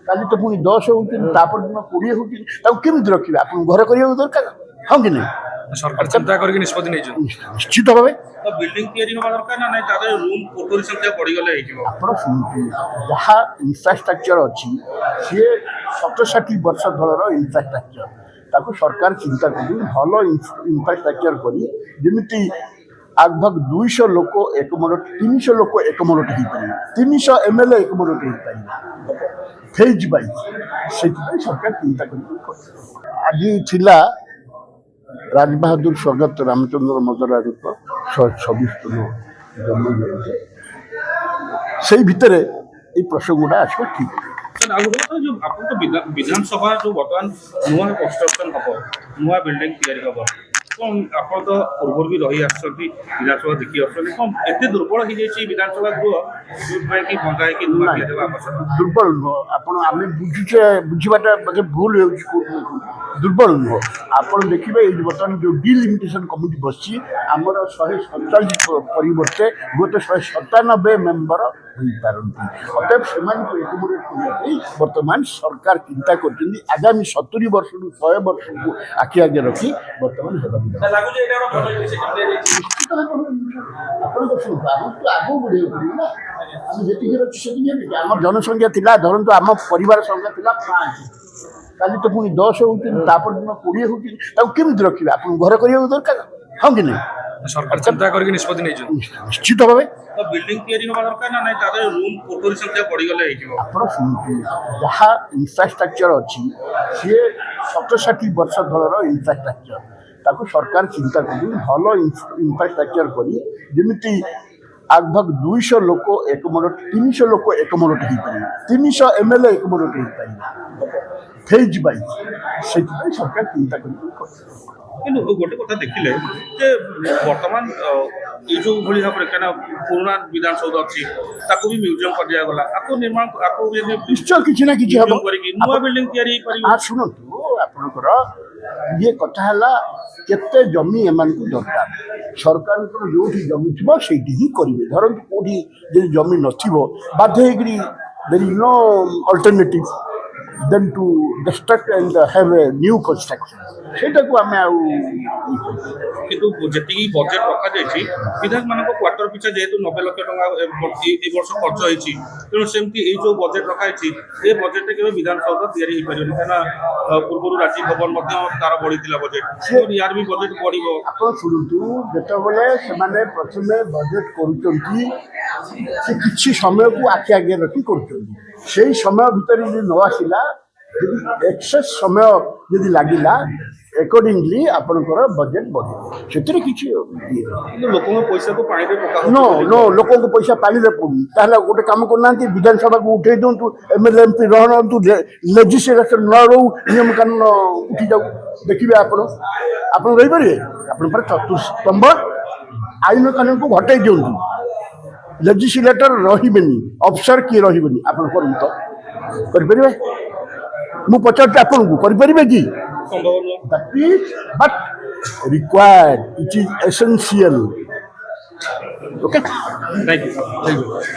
କାଲି ତ ପୁଣି 10 ହଉଛନ୍ତି, ତାପର ଦିନ 20 ହଉଛନ୍ତି, ତାକୁ କେମିତି ରଖିବେ? ଆପଣ ଘର କରିବାକୁ ଦରକାର, ହଁ କି ନାହିଁ? ସରକାର ଚିନ୍ତା କରିକି ନିଷ୍ପତ୍ତି ନେଇଛନ୍ତି। ନିଶ୍ଚିତ ଭାବେ ତ ବିଲ୍ଡିଂ ତିଆରି ହେବା ଦରକାର ନା ନାଇଁ, ତାদের ରୁମ୍ କୋଠରୀ ସଂଖ୍ୟା ବଢିଗଲେ ହେଇଯିବ। ଆପଣ ଶୁଣନ୍ତୁ, ଯାହା ଇନଫ୍ରାଷ୍ଟ୍ରକ୍ଚର ଅଛି ସିଏ 67 ବର୍ଷ ତଳର ଇନଫ୍ରାଷ୍ଟ୍ରକ୍ଚର, ତାକୁ ସରକାର ଚିନ୍ତା କରି ଭଲ ଇନଫ୍ରାଷ୍ଟ୍ରକ୍ଚର କରି ଯେମିତି ଆଗଭାଗ 200 ଲୋକ ଏକମୋଟ, 300 ଲୋକ ଏକମୋଟ ହେଇପାରିବେ, 300 MLA ଏକମୋଟ ହେଇପାରିବେ ଫେଜ୍ ବାଇଜ୍। ସେଥିପାଇଁ ସରକାର ଚିନ୍ତା କରିକି ଆଜି ଥିଲା ରାଜବାହାଦୁର ସ୍ୱର୍ଗତ ରାମଚନ୍ଦ୍ର ମଦରାଜଙ୍କ 126ତମ ଜନ୍ମଜୟନ୍ତୀ। ସେଇ ଭିତରେ ଏଇ ପ୍ରସଙ୍ଗଟା ଆସିବା ଠିକ୍। ଆଉ ଗୋଟେ କଥା, ଯୋଉ ଆପଣ ତ ବିଧାନସଭା ଯୋଉ ବର୍ତ୍ତମାନ ନୂଆ କନଷ୍ଟ୍ରକ୍ସନ ହବ, ନୂଆ ବିଲ୍ଡିଂ ତିଆରି ହବ, କଣ ଆପଣ ତ ପୂର୍ବରୁ ବି ରହି ଆସିଛନ୍ତି, ବିଧାନସଭା ଦେଖି ଆସୁଛନ୍ତି, କଣ ଏତେ ଦୁର୍ବଳ ହେଇଯାଇଛି ବିଧାନସଭା ଗୃହ ଯୋଉଥିପାଇଁ କି ଭଙ୍ଗା ହେଇକି ନୂଆ ତିଆରି ହେବା ଆବଶ୍ୟକ? ଦୁର୍ବଳ ନୁହଁ, ଆପଣ ଆମେ ବୁଝୁଛେ, ବୁଝିବାଟା ବୋଧେ ଭୁଲ ହେଉଛି। ଦୁର୍ବଳ ନୁହଁ, ଆପଣ ଦେଖିବେ ଏଇ ବର୍ତ୍ତମାନ ଯେଉଁ ଡିଲିମିଟେସନ୍ କମିଟି ବସିଛି, ଆମର 147 ପରିବର୍ତ୍ତେ ଗୋଟେ 197 ମେମ୍ବର ହୋଇପାରନ୍ତି। ଅତଏବ ସେମାନଙ୍କୁ ଏକମୋଡେଟ୍ କରିବା ପାଇଁ ବର୍ତ୍ତମାନ ସରକାର ଚିନ୍ତା କରୁଛନ୍ତି। ଆଗାମୀ 70 ବର୍ଷରୁ 100 ବର୍ଷକୁ ଆଖି ଆଗେ ରଖି ବର୍ତ୍ତମାନ ହେବାକୁ ଆପଣ ଦେଖନ୍ତୁ, ଆମକୁ ଆଗକୁ ବଢ଼ିବାକୁ ପଡ଼ିବ ନା। ଆମେ ଯେତିକି ଅଛି ସେତିକି ହେବେ। ଆମର ଜନସଂଖ୍ୟା ଥିଲା, ଧରନ୍ତୁ ଆମ ପରିବାର ସଂଖ୍ୟା ଥିଲା 5, କାଲି ତ ପୁଣି 10 ହଉଛନ୍ତି, ତାପର ଦିନ 20 ହଉଛନ୍ତି, ତାକୁ କେମିତି ରଖିବେ? ଆପଣ ଘର କରିବାକୁ ଦରକାର, ହଁ କି ନାହିଁ? ସରକାର ଚିନ୍ତା କରିକି ନିଷ୍ପତ୍ତି ନେଇଛନ୍ତି। ନିଶ୍ଚିତ ଭାବେ ତ ବିଲ୍ଡିଂ ତିଆରି ହେବା ଦରକାର ନା ନାଇଁ, ତାদের ରୁମ୍ କୋଠରୀ ସଂଖ୍ୟା ବଢିଗଲେ ହେଇଯିବ। ଆପଣ ଶୁଣନ୍ତୁ, ଯାହା ଇନଫ୍ରାଷ୍ଟ୍ରକ୍ଚର ଅଛି ସିଏ 67 ବର୍ଷ ତଳର ଇନଫ୍ରାଷ୍ଟ୍ରକ୍ଚର, ତାକୁ ସରକାର ଚିନ୍ତା କରି ଭଲ ଇନଫ୍ରାଷ୍ଟ୍ରକ୍ଚର କରି ଯେମିତି ଆଗଭାଗ 200 ଲୋକ ଏକମୋଟ, 300 ଲୋକ ଏକମୋଟ ହେଇପାରିବେ, 300 MLA ଏକମୋଟ ହେଇପାରିବେ ଫେଜ୍ ବାଇଜ୍। ସେଥିପାଇଁ ସରକାର ଚିନ୍ତା କରିକି କିନ୍ତୁ ଗୋଟେ କଥା ଦେଖିଲେ ଯେ ବର୍ତ୍ତମାନ ଏଇ ଯୋଉ ଭଳି ଭାବରେ କାହିଁକିନା ପୁରୁଣା ବିଧାନସୌଧ ଅଛି, ତାକୁ ବି ମ୍ୟୁଜିୟମ କରିଦିଆଗଲା, ଆକୁ ନିର୍ମାଣ ନିଶ୍ଚୟ କିଛି ନା କିଛି ହବ କରିକି ନୂଆ ବିଲ୍ଡିଂ ତିଆରି ହେଇପାରିବ। ଶୁଣନ୍ତୁ, ଆପଣଙ୍କର ଇଏ କଥା ହେଲା କେତେ ଜମି ଏମାନଙ୍କୁ ଦରକାର। ସରକାରଙ୍କର ଯୋଉଠି ଜମି ଥିବ ସେଇଠି ହିଁ କରିବେ। ଧରନ୍ତୁ କୋଉଠି ଯଦି ଜମି ନଥିବ, ବାଧ୍ୟ ହେଇକରି there is no alternative than to destruct and have a new construction. ସେଇଟାକୁ ଆମେ ଆଉ କିନ୍ତୁ ଯେତିକି ବଜେଟ ରଖାଯାଇଛି ବିଧାୟକମାନଙ୍କ କ୍ୱାର୍ଟର ପିଛା ଯେହେତୁ 90 ଲକ୍ଷ ଟଙ୍କା ଏ ବର୍ଷ ଖର୍ଚ୍ଚ ହେଇଛି, ତେଣୁ ସେମିତି ଏଇ ଯୋଉ ବଜେଟ ରଖାଯାଇଛି ଏ ବଜେଟରେ କେବେ ବିଧାନସୌଧ ତିଆରି ହେଇପାରିବନି, କାହିଁକିନା ପୂର୍ବରୁ ରାଜୀବ ଭବନ ମଧ୍ୟ ତାର ବଢିଥିଲା ବଜେଟ, ୟାର ବି ବଜେଟ ବଢିବ। ଆପଣ ଶୁଣନ୍ତୁ, ଯେତେବେଳେ ସେମାନେ ପ୍ରଥମେ ବଜେଟ କରୁଛନ୍ତି ସେ କିଛି ସମୟକୁ ଆଖି ଆଗରେ ରଖି କରୁଛନ୍ତି। ସେଇ ସମୟ ଭିତରେ ଯଦି ନ ଆସିଲା, ଯଦି ଏକ୍ସେସ୍ ସମୟ ଯଦି ଲାଗିଲା, ଏକର୍ଡିଂଲି ଆପଣଙ୍କର ବଜେଟ ବଢ଼ିବ। ସେଥିରେ କିଛି କିନ୍ତୁ ଲୋକଙ୍କ ପଇସାକୁ ପାଣିରେ ପକା ଲୋକଙ୍କ ପଇସା ପାଣିରେ ପଡୁନି। ତାହେଲେ ଗୋଟେ କାମ କରୁନାହାନ୍ତି, ବିଧାନସଭାକୁ ଉଠେଇ ଦିଅନ୍ତୁ, MLA MP ରହନ୍ତୁ, ଲେଜିସ୍ଲେସନ ନ ରହୁ, ନିୟମ କାନୁନ ଉଠି ଯାଉ, ଦେଖିବେ ଆପଣ ରହିପାରିବେ। ଆପଣ ପରେ ଚତୁସ୍ତମ୍ଭ ଆଇନ କାନୁନକୁ ଘଟାଇ ଦିଅନ୍ତୁ, ଲେଜିସ୍ଲେଟର ରହିବେନି, ଅଫିସର କିଏ ରହିବେନି। ଆପଣ କରନ୍ତୁ ତ, କରିପାରିବେ? ମୁଁ ପଚାରୁଛି ଆପଣଙ୍କୁ, କରିପାରିବେ କି? ସମ୍ଭବ ନୁହଁ। That is but required. It is essential. Okay? Thank you.